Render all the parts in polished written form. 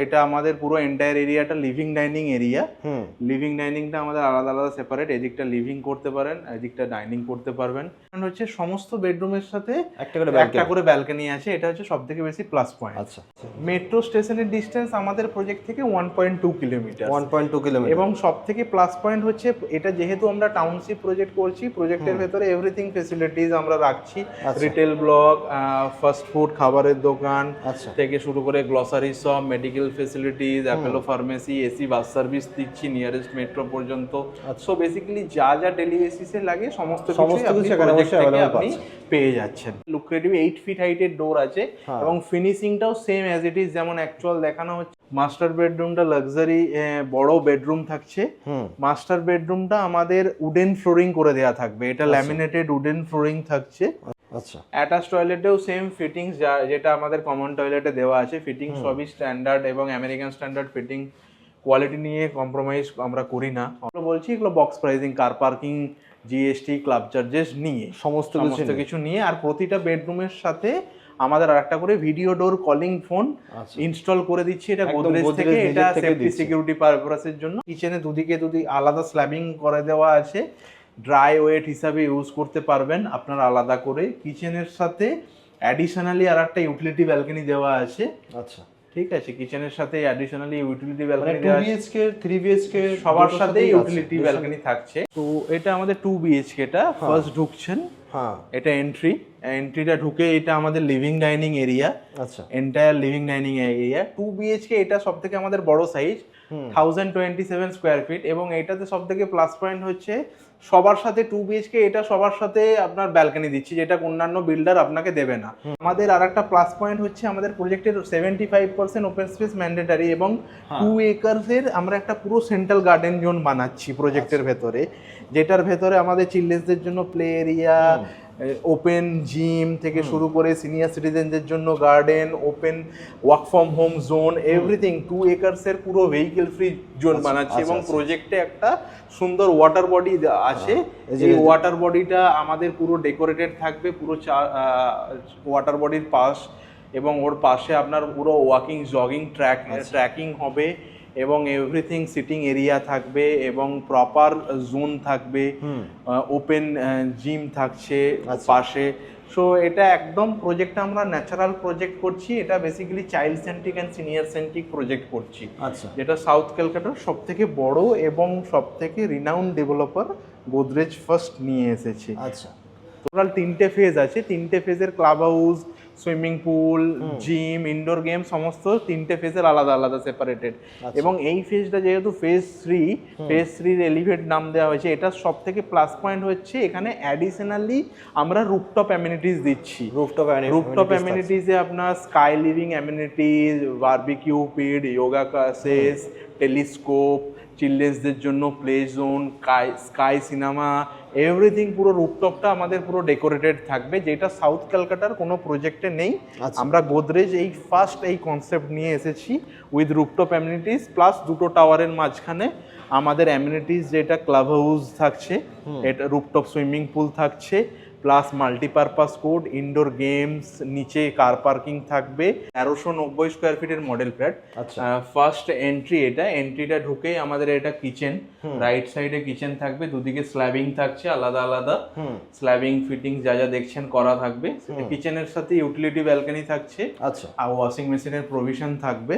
এটা আমাদের পুরো এন্টায়ার এরিয়াটা লিভিং ডাইনিং এরিয়া। লিভিং ডাইনিংটা আমাদের আলাদা আলাদা সেপারেট, এদিকটা লিভিং করতে পারেন, এদিকটা ডাইনিং করতে পারবেন। হচ্ছে সমস্ত বেডরুমের সাথে একটা করে ব্যালকনি আছে, এটা হচ্ছে সব থেকে বেশি প্লাস পয়েন্ট। আচ্ছা, মেট্রো স্টেশনের ডিস্টেন্স আমাদের প্রজেক্ট থেকে 1.2 কিলোমিটার। 1.2 কিলোমিটার। এবং সব থেকে প্লাস পয়েন্ট হচ্ছে এটা যেহেতু আমরা টাউনশিপ প্রজেক্ট করছি, প্রজেক্টের ভেতরে এভরিথিং ফেসিলিটিস আমরা রাখছি। রিটেল ব্লক, ফাস্ট ফুড খাবারের দোকান থেকে শুরু করে glossary shop, medical facilities, Apollo pharmacy, AC bus service দিচ্ছি নিয়ারেস্ট মেট্রো পর্যন্ত। সো বেসিক্যালি যা যা ডেলি বেসিসে লাগে সমস্ত কিছু আপনি পেয়ে যাচ্ছেন। লুক্রেটিভ 8 ফিট হাইটের ডোর আছে এবং ফিনিশিংটাও সেম অ্যাজ ইট ইজ যেমন অ্যাকচুয়াল দেখানো হচ্ছে। মাস্টার বেডরুমটা লাক্সারি বড় বেডরুম থাকছে। মাস্টার বেডরুমটা আমাদের উডেন ফ্লোরিং করে দেওয়া থাকবে, এটা ল্যামিনেটেড উডেন ফ্লোরিং থাকছে। আচ্ছা, অ্যাটাচ টয়লেটেও সেম ফিটিংস যেটা আমাদের কমন টয়লেটে দেওয়া আছে। ফিটিং সবই স্ট্যান্ডার্ড এবং আমেরিকান স্ট্যান্ডার্ড ফিটিং, কোয়ালিটি নিয়ে কম্প্রোমাইজ আমরা করি না। আমরা বলছি এগুলো box pricing, car parking, GST, club charges নিয়ে সমস্ত কিছু নিয়ে। আর প্রতিটা বেডরুমের সাথে আমাদের আরেকটা করে ভিডিও ডোর কলিং ফোন ইনস্টল করে দিচ্ছি, এটা গোদরেজ থেকে, এটা সেফটি সিকিউরিটি পারপাসের জন্য। কিচেনে দুদিকে আলাদা স্ল্যাবিং করে দেওয়া আছে, ড্রাই ওয়েট হিসাবে ইউজ করতে পারবেন আপনারা আলাদা করে। কিচেনের সাথে অ্যাডিশনালি আর একটা ইউটিলিটি ব্যালকনি দেওয়া আছে। আচ্ছা, ঠিক আছে, কিচেনের সাথে অ্যাডিশনালি ইউটিলিটি ব্যালকনি দেওয়া আছে। 2BHK 3BHK সবার সাথে ইউটিলিটি ব্যালকনি থাকছে। তো এটা আমাদের 2BHK টা ফার্স্ট ঢুকছেন, এটা এন্ট্রিটা ঢুকে এটা আমাদের লিভিং ডাইনিং এরিয়া। আচ্ছা, entire living dining area 2BHK, এটা সবথেকে আমাদের বড় সাইজ, 1027 স্কোয়ার ফিট। এবং এটাতে সবথেকে প্লাস পয়েন্ট হচ্ছে সবার সাথে 2BHK, এটা সবার সাথে আপনার ব্যালকনি দিচ্ছি, যেটা অন্যান্য বিল্ডার আপনাকে দেবে না। আমাদের আর একটা প্লাস পয়েন্ট হচ্ছে আমাদের প্রজেক্টের 75% ওপেন স্পেস ম্যান্ডেটারি এবং 2 একরসের আমরা একটা পুরো সেন্ট্রাল গার্ডেন জোন বানাচ্ছি প্রজেক্টের ভেতরে, যেটার ভেতরে আমাদের চিলড্রেনদের জন্য প্লে এরিয়া, ওপেন জিম থেকে শুরু করে সিনিয়র সিটিজেনদের জন্য garden, open work from home zone, everything 2 একরসের পুরো ভেহিকেল ফ্রি জোন বানাচ্ছি। এবং প্রজেক্টে একটা সুন্দর ওয়াটার বডি আছে, এই ওয়াটার বডিটা আমাদের পুরো ডেকোরেটেড থাকবে, পুরো ওয়াটার বডির পাশ এবং ওর পাশে আপনার পুরো ওয়াকিং জগিং ট্র্যাকিং হবে এবং এভরিথিং সিটিং এরিয়া থাকবে এবং প্রপার জোন থাকবে, ওপেন জিম থাকছে পাশে। সো এটা একদম প্রজেক্টটা আমরা ন্যাচারাল প্রজেক্ট করছি, এটা basically child centric and senior centric project করছি। আচ্ছা, যেটা সাউথ কলকাতার সব থেকে বড় এবং সব থেকে রিনাউন্ড ডেভেলপার গোদরেজ ফার্স্ট নিয়ে এসেছে। আচ্ছা, টোটাল 3টে ফেজ আছে, 3টে ফেজের club house, swimming pool, gym, indoor game সমস্ত 3টে ফেজের আলাদা আলাদা সেপারেটেড। এবং এই ফেজটা যেহেতু ফেজ 3 এলিভেট নাম দেওয়া হয়েছে, এটা সব থেকে প্লাস পয়েন্ট হচ্ছে এখানে অ্যাডিশনালি আমরা রুফটপ অ্যামিনিটিস দিচ্ছি। রুফটপ অ্যামিনিটিসে আপনার স্কাই লিভিং অ্যামিনিটিস, বারবিকিউ পিট, যোগা ক্লাসেস, টেলিস্কোপ, চিলড্রেনসদের জন্য play zone, sky cinema, everything পুরো রুফটপটা আমাদের পুরো ডেকোরেটেড থাকবে, যেটা সাউথ কলকাতার কোনো প্রজেক্টে নেই। আমরা গোদরেজ এই ফার্স্ট এই কনসেপ্ট নিয়ে এসেছি উইথ রুফটপ অ্যামিনিটিস প্লাস 2টো টাওয়ারের মাঝখানে আমাদের অ্যামিনিটিস, যেটা ক্লাব হাউস থাকছে, এটা রুফটপ সুইমিং পুল থাকছে, plus multipurpose court, indoor games, নিচে কার পার্কিং থাকবে। 1390 স্কোয়ার ফিটের মডেল ফ্ল্যাট। ফার্স্ট এন্ট্রি, এন্ট্রিটা ঢুকেই আমাদের এটা কিচেন, রাইট সাইডে কিচেন থাকবে, দুদিকে স্ল্যাবিং থাকছে আলাদা আলাদা, স্ল্যাবিং ফিটিং যা যা দেখছেন করা থাকবে। কিচেনের সাথে ইউটিলিটি ব্যালকনি থাকছে, আর ওয়াশিং মেশিনের প্রভিশন থাকবে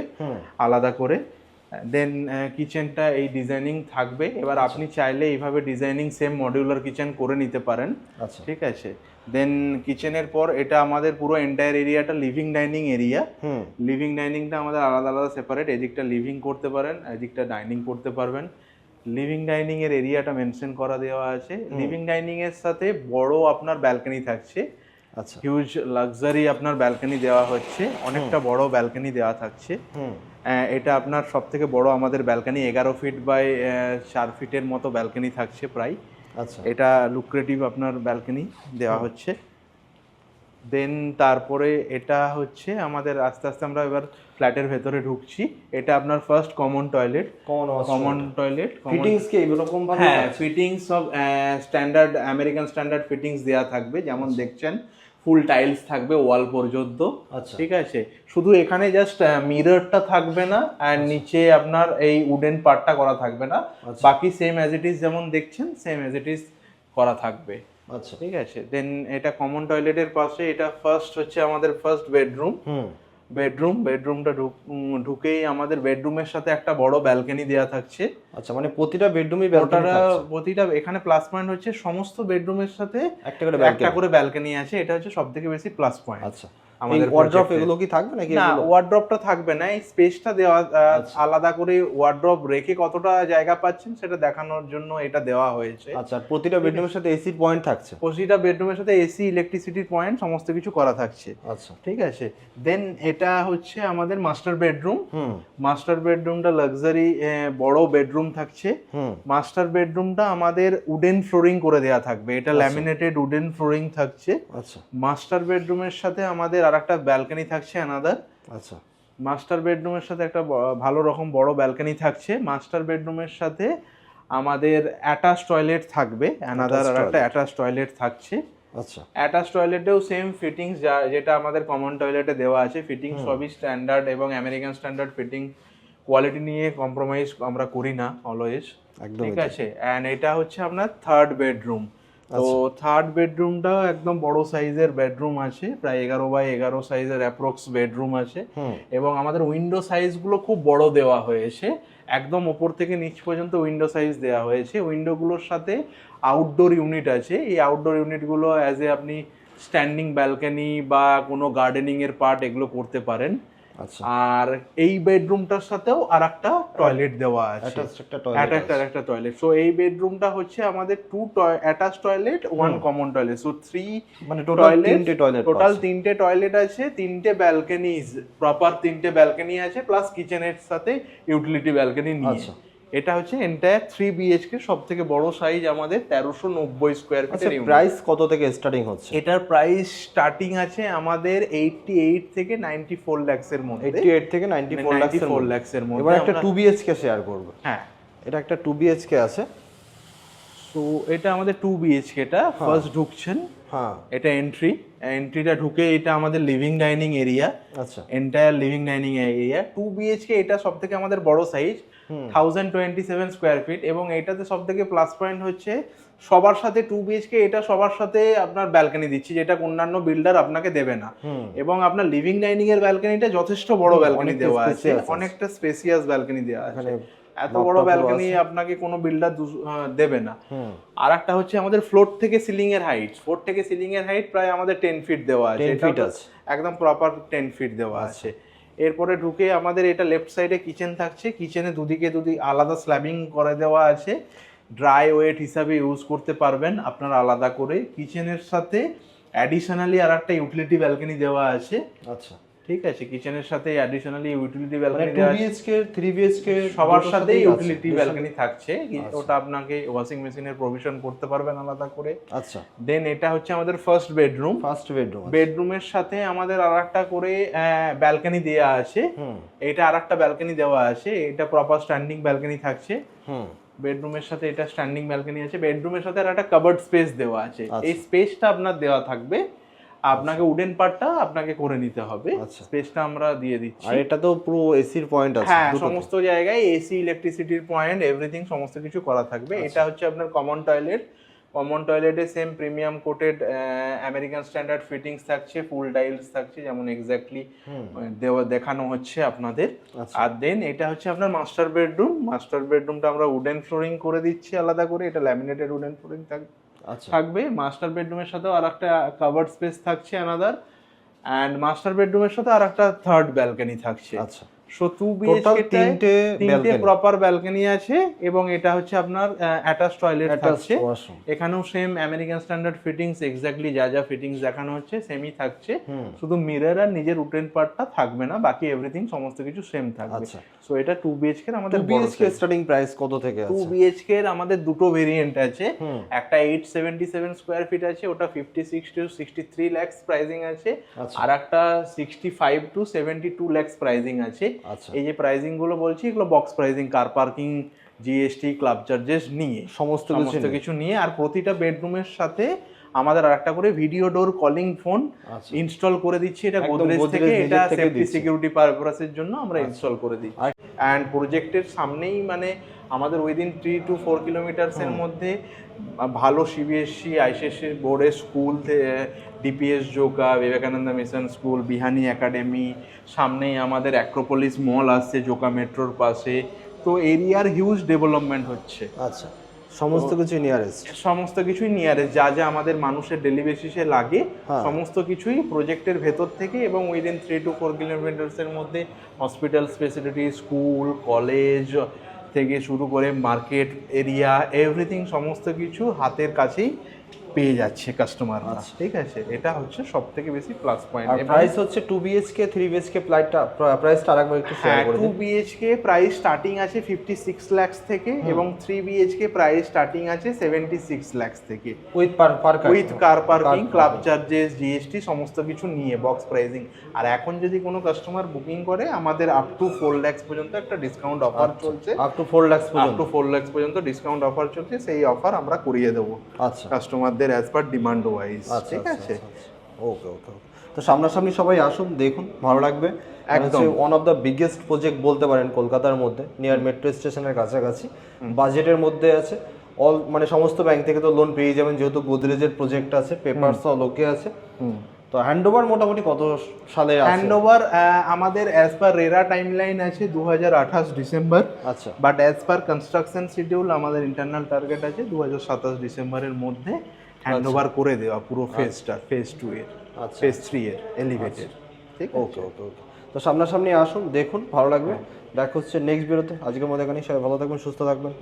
আলাদা করে। দেন কিচেনটা এই ডিজাইনিং থাকবে। এবার আপনি চাইলে এইভাবে ডিজাইনিং সেম মডিউলার কিচেন করে নিতে পারেন, ঠিক আছে। দেন কিচেনের পর এটা আমাদের পুরো এন্টায়ার এরিয়াটা লিভিং ডাইনিং এরিয়া। লিভিং ডাইনিংটা আমাদের আলাদা আলাদা সেপারেট, এদিকটা লিভিং করতে পারেন, এদিকটা ডাইনিং করতে পারবেন। লিভিং ডাইনিং এর এরিয়াটা মেনশন করা দেওয়া আছে। লিভিং ডাইনিং এর সাথে বড় আপনার ব্যালকনি থাকছে, হিউজ লাক্সারি আপনার ব্যালকনি দেওয়া হচ্ছে, অনেকটা বড় ব্যালকনি দেওয়া থাকছে। এটা আপনার সব থেকে বড় আমাদের ব্যালকনি, 11 ফিট বাই 4 ফিটের মতো ব্যালকনি থাকছে প্রায়। এটা লুক্রেটিভ আপনার ব্যালকনি দেওয়া হচ্ছে। দেন তারপরে এটা হচ্ছে আমাদের আস্তে আস্তে আমরা এবার ফ্ল্যাটের ভেতরে ঢুকছি। এটা আপনার ফার্স্ট কমন টয়লেট। ফিটিংস কি এরকম ভাবে? হ্যাঁ, ফিটিংস সব স্ট্যান্ডার্ড আমেরিকান স্ট্যান্ডার্ড ফিটিংস দেওয়া থাকবে, যেমন দেখছেন ফুল টাইলস থাকবে ওয়াল পর্যন্ত। আচ্ছা। ঠিক আছে, শুধু এখানে জাস্ট মিররটা থাকবে না আর নিচে আপনার এই উডেন পার্টটা করা থাকবে না, বাকি সেম অ্যাজ ইট ইজ যেমন দেখছেন সেম অ্যাজ ইট ইজ করা থাকবে। আচ্ছা। ঠিক আছে, দেন এটা কমন টয়লেটের পাশে, এটা ফার্স্ট হচ্ছে আমাদের ফার্স্ট বেডরুম। বেডরুমটা ঢুকেই আমাদের বেডরুমের সাথে একটা বড় ব্যালকনি দেওয়া থাকছে। আচ্ছা, মানে প্রতিটা বেডরুমই ব্যালকনি থাকছে? প্রতিটা, এখানে প্লাস পয়েন্ট হচ্ছে সমস্ত বেডরুমের সাথে একটা করে ব্যালকনি আছে, এটা হচ্ছে সবথেকে বেশি প্লাস পয়েন্ট। আচ্ছা, আমাদের ওয়ার্ড্রপ এগুলো কি থাকবে নাকি? না, ওয়ার্ড্রপটা থাকবে না, এই স্পেসটা দেওয়া আলাদা করে ওয়ার্ড্রপ রেখে কতটা জায়গা পাচ্ছেন সেটা দেখানোর জন্য এটা দেওয়া হয়েছে। আচ্ছা, প্রতিটা বেডরুমের সাথে এসির পয়েন্ট থাকছে? প্রতিটা বেডরুমের সাথে এসি, ইলেকট্রিসিটির পয়েন্ট, সমস্ত কিছু করা থাকছে। আচ্ছা, ঠিক আছে, দেন এটা হচ্ছে আমাদের মাস্টার বেডরুম। মাস্টার বেডরুমটা লাক্সারি বড় বেডরুম থাকছে। মাস্টার বেডরুমটা আমাদের উডেন ফ্লোরিং করে দেওয়া থাকবে, এটা ল্যামিনেটেড উডেন ফ্লোরিং থাকছে। আচ্ছা, মাস্টার বেডরুমের সাথে আমাদের আরেকটা ব্যালকনি থাকছে অ্যানাদার। আচ্ছা, মাস্টার বেডরুমের সাথে একটা ভালো রকম বড় ব্যালকনি থাকছে। মাস্টার বেডরুমের সাথে আমাদের অ্যাটাচ টয়লেট থাকবে, অ্যানাদার আর একটা অ্যাটাচ টয়লেট থাকছে। আচ্ছা, অ্যাটাচ টয়লেটেও সেম ফিটিংস যেটা আমাদের কমন টয়লেটে দেওয়া আছে, ফিটিং সবই স্ট্যান্ডার্ড এবং আমেরিকান স্ট্যান্ডার্ড ফিটিং, কোয়ালিটি নিয়ে কম্প্রোমাইজ আমরা করি না অলওয়েজ। ঠিক আছে, অ্যান্ড এটা হচ্ছে আপনার থার্ড বেডরুম। তো থার্ড বেডরুমটাও একদম বড় সাইজের বেডরুম আছে, প্রায় 11x11 সাইজের অ্যাপ্রক্স বেডরুম আছে, এবং আমাদের উইন্ডো সাইজগুলো খুব বড় দেওয়া হয়েছে, একদম ওপর থেকে নিচ পর্যন্ত উইন্ডো সাইজ দেওয়া হয়েছে। উইন্ডোগুলোর সাথে আউটডোর ইউনিট আছে, এই আউটডোর ইউনিটগুলো অ্যাজ এ আপনি স্ট্যান্ডিং ব্যালকনি বা কোনো গার্ডেনিং এর পার্ট এগুলো করতে পারেন। আচ্ছা, আর এই বেডরুমটার সাথেও আরেকটা টয়লেট দেওয়া আছে, একটা টয়লেট। সো এই বেডরুমটা হচ্ছে আমাদের 2 attach toilet, 1 common toilet, so 3 মানে টোটাল 3টে টয়লেট আছে, 3টে ব্যালকনিজ, প্রপার 3টে ব্যালকনি আছে, প্লাস কিচেনের সাথে ইউটিলিটি ব্যালকনি নিয়ে। এটা হচ্ছে এন্টায়ার 3 BHK সবথেকে বড় সাইজ আমাদের 1390 স্কয়ার ফিটের ইউনিট। প্রাইস কত থেকে স্টার্টিং হচ্ছে? এটার প্রাইস স্টার্টিং আছে আমাদের 88 থেকে 94 লাখস এর মধ্যে। 88 থেকে 94 লাখসের মধ্যে। এবার একটা 2 BHK শেয়ার করব। হ্যাঁ, এটা একটা 2 BHK আছে। সো এটা আমাদের 2 BHK, টা ফার্স্ট ঢুকছেন। হ্যাঁ, এটা এন্ট্রিটা ঢুকে এটা আমাদের লিভিং ডাইনিং এরিয়া। আচ্ছা, entire living dining area 2 BHK, এটা সবথেকে আমাদের বড় সাইজ, 1027 স্কয়ার ফিট, এবং এটাতে সবথেকে প্লাস পয়েন্ট হচ্ছে সবার সাথে 2 BHK, এটা সবার সাথে আপনার ব্যালকনি দিচ্ছি, যেটা অন্যান্য বিল্ডার আপনাকে দেবে না। এবং আপনার লিভিং ডাইনিং এর ব্যালকনিটা যথেষ্ট বড় ব্যালকনি দেওয়া আছে, অনেকটা স্পেসিয়াস ব্যালকনি দেওয়া আছে, এত বড় ব্যালকনি আপনাকে কোনো বিল্ডার দেবে না। আর একটা হচ্ছে আমাদের ফ্লোর থেকে সিলিং এর হাইট প্রায় আমাদের 10 ফিট দেওয়া আছে, একদম প্রপার 10 ফিট দেওয়া আছে। এরপরে ঢুকে আমাদের এটা লেফট সাইডে কিচেন থাকছে, কিচেনে দুদিকে আলাদা স্ল্যাবিং করে দেওয়া আছে, ড্রাই ওয়েট হিসাবে ইউজ করতে পারবেন আপনারা আলাদা করে। কিচেনের সাথে অ্যাডিশনালি আর একটা ইউটিলিটি ব্যালকনি দেওয়া আছে। আচ্ছা, ঠিক আছে, কিচেনের সাথে অ্যাডিশনালি ইউটিলিটি ব্যালকনি দেওয়া আছে। 2 BHK 3 BHK সবার সাথে ইউটিলিটি ব্যালকনি থাকছে, ওটা আপনাকে ওয়াশিং মেশিনের প্রভিশন করতে পারবেন আলাদা করে। আচ্ছা, দেন এটা হচ্ছে আমাদের ফার্স্ট বেডরুম। বেডরুমের সাথে আমাদের আরেকটা করে ব্যালকনি দেওয়া আছে, এটা আরেকটা ব্যালকনি দেওয়া আছে, এটা প্রপার স্ট্যান্ডিং ব্যালকনি থাকছে। বেডরুমের সাথে এটা স্ট্যান্ডিং ব্যালকনি আছে, বেডরুমের সাথে আর একটা কাভার্ড স্পেস দেওয়া আছে। এই স্পেসটা আপনার দেওয়া থাকবে, আপনাকে উডেন পার্টটা আপনাকে করে নিতে হবে, স্পেসটা আমরা দিয়ে দিচ্ছি। আর এটা তো পুরো এসির পয়েন্ট আছে, হ্যাঁ, সমস্ত জায়গায় এসি, ইলেকট্রিসিটির পয়েন্ট, এভরিথিং সমস্ত কিছু করা থাকবে। এটা হচ্ছে আপনার কমন টয়লেট। কমন টয়লেটে same premium coated American standard fittings থাকছে, ফুল টাইলস থাকছে, যেমন এক্স্যাক্টলি দেখানো হচ্ছে আপনাদের। আর দেন এটা হচ্ছে আপনার মাস্টার বেডরুম। মাস্টার বেডরুমটা আমরা উডেন ফ্লোরিং করে দিচ্ছি আলাদা করে, এটা ল্যামিনেটেড উডেন ফ্লোরিং থাকবে। মাস্টার বেডরুমের সাথে আর একটা কাভার্ড স্পেস থাকছে অ্যানাদার, অ্যান্ড মাস্টার বেডরুমের সাথে আর একটা থার্ড ব্যালকনি থাকছে। আচ্ছা, সো 2 BHK তিনটে প্রপার ব্যালকনি আছে, এবং এটা হচ্ছে আপনার অ্যাটাচ টয়লেট থাকছে। এখানেও same American standard fittings, exactly যা ফিটিংস দেখানো হচ্ছে সেমই থাকছে, শুধু মিরর আর নিজের উডেন পার্টটা থাকবে না, বাকি এভরিথিং সমস্ত কিছু সেম থাকবে। সো এটা 2 BHK এর আমাদের 2 BHK স্টার্টিং প্রাইস কত থেকে আছে? 2 BHK এর আমাদের দুটো ভেরিয়েন্ট আছে, একটা 877 স্কয়ার ফিট আছে, ওটা 56 to 63 লাখ প্রাইসিং আছে, আর একটা 65 to 72 লাখ প্রাইসিং আছে। এই যে প্রাইসিং গুলো বলছি, এগুলো box pricing, car parking, GST, club charges নিয়ে সমস্ত কিছু নিয়ে। আর প্রতিটা বেডরুমের সাথে আমাদের আরেকটা করে ভিডিও ডোর কলিং ফোন আচ্ছা। ইনস্টল করে দিচ্ছি, এটা একদম গোদরেজ গোদরেজ থেকে, নিজের এটা থেকে সেফটি দিচ্ছে। সিকিউরিটি পারপাসের জন্য আমরা ইনস্টল করে দিচ্ছি। অ্যান্ড প্রজেক্টের সামনেই মানে আমাদের উইদিন 3 to 4 কিলোমিটার্সের মধ্যে ভালো সিবিএসসি আইসিএসসি বোর্ডের school, DPS Joka, Vivekananda mission school, Bihani academy, সামনেই আমাদের অ্যাক্রোপলিস মল আসছে জোকা মেট্রোর পাশে। তো এরিয়ার হিউজ ডেভেলপমেন্ট হচ্ছে, আচ্ছা, সমস্ত কিছু নিয়ারেস্ট। সমস্ত কিছুই নিয়ারেস্ট, যা যা আমাদের মানুষের ডেলি বেসিসে লাগে সমস্ত কিছুই প্রজেক্টের ভেতর থেকে, এবং উইদিন 3 to 4 কিলোমিটার্সের মধ্যে হসপিটাল ফেসিলিটি, স্কুল, কলেজ থেকে শুরু করে মার্কেট এরিয়া, এভরিথিং সমস্ত কিছু হাতের কাছেই পেয়ে যাচ্ছে কাস্টমাররা। ঠিক আছে, এটা হচ্ছে সব থেকে বেশি প্লাস পয়েন্ট। আর প্রাইস হচ্ছে 2 বিএইচকে 3 বিএইচকে প্রাইসটা আরেকবার একটু শেয়ার হ্যাঁ, করে 2 দিন। বিএইচকে প্রাইস স্টার্টিং আছে 56 লাখ থেকে, এবং 3 বিএইচকে প্রাইস স্টার্টিং আছে 76 লাখ থেকে, with with car parking, club charges, GST সমস্ত কিছু নিয়ে বক্স প্রাইসিং। আর এখন যদি কোনো কাস্টমার বুকিং করে, আমাদের আপ টু 4 লাখ পর্যন্ত একটা ডিসকাউন্ট অফার চলছে, আপ টু 4 লাখ আপ পর্যন্ত। টু 4 লাখ পর্যন্ত ডিসকাউন্ট অফার চলছে, সেই অফার আমরা করিয়ে দেবো আচ্ছা কাস্টমারদের অ্যাজ পার ডিমান্ড ওয়াইজ। ঠিক আছে, ওকে ওকে। তো সামনাসামনি সবাই আসুন, দেখুন, ভালো লাগবে। একদম one of the biggest project বলতে পারেন কলকাতার মধ্যে, নিয়ার মেট্রো স্টেশনের কাছাকাছি, বাজেটের মধ্যে আছে। অল মানে সমস্ত ব্যাংক থেকে তো লোন পেয়ে যাবেন, যেহেতু গোদরেজের প্রজেক্ট আছে, পেপারস অল ওকে আছে। তো হ্যান্ডওভার মোটামুটি কত সালে আছে? হ্যান্ডওভার আমাদের অ্যাজ পার রেরা টাইমলাইন আছে 2028 ডিসেম্বর। আচ্ছা, but as per construction schedule আমাদের ইন্টারনাল টার্গেট আছে 2027 ডিসেম্বরের মধ্যে হ্যান্ডওভার করে দেওয়া পুরো ফেজটা, ফেজ 2 এর, ফেজ 3 এর এলিভেটেড। ঠিক আছে, ওকে ওকে ওকে। তো সামনাসামনি আসুন, দেখুন, ভালো লাগবে। দেখা হচ্ছে নেক্সট ভিডিওতে। আজকের মতো এখানেই, সবাই ভালো থাকবেন, সুস্থ থাকবেন।